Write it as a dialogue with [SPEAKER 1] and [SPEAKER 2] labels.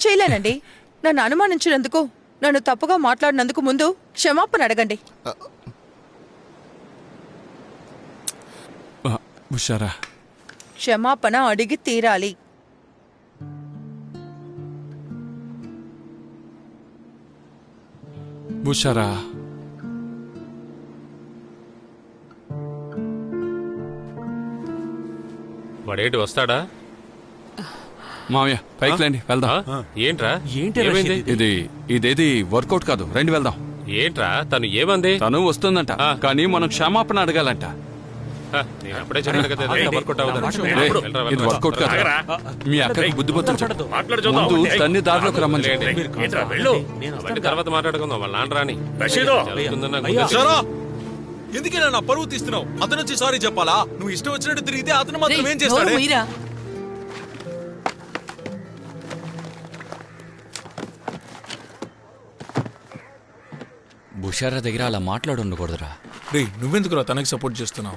[SPEAKER 1] చేయలేనండి. నన్ను అనుమానించినందుకు, నన్ను తప్పుగా మాట్లాడినందుకు ముందు క్షమాపణ అడగండి.
[SPEAKER 2] ఉషారా,
[SPEAKER 1] క్షమాపణ అడిగి తీరాలి.
[SPEAKER 2] ఉషారా,
[SPEAKER 3] వాడేంటి వస్తాడా?
[SPEAKER 2] మామయ్య పైకి లేండి, వెళ్దాం.
[SPEAKER 3] ఏంట్రా
[SPEAKER 4] ఏంటి
[SPEAKER 2] ఇదేది వర్కౌట్ కాదు, రండి వెళ్దాం.
[SPEAKER 3] ఏంట్రా తను ఏమంది?
[SPEAKER 2] తను వస్తుందంట, కానీ మనం క్షమాపణ అడగాలంట.
[SPEAKER 3] నేను అప్పుడే చెప్పాను కదా, వర్కౌట్
[SPEAKER 2] ఇది వర్కౌట్ కాదు. మీ అక్కకి బుద్ధి బొత్తులు ముందు తన్ని దారిలోకి రమ్మని
[SPEAKER 3] తర్వాత మాట్లాడుకుందాం. వాళ్ళ నాన్న రాని
[SPEAKER 5] ఎందుకైనా నా పరువు తీస్తున్నావు? అతను వచ్చి సారీ చెప్పాలా? నువ్వు ఇష్టం వచ్చినట్టు తిరిగితే అతను మాత్రం ఏం చేస్తాడు?
[SPEAKER 4] బుషారా దగ్గర అలా మాట్లాడుండకూడదురా.
[SPEAKER 5] రే, నువ్వెందుకురా తనకి సపోర్ట్ చేస్తున్నావు?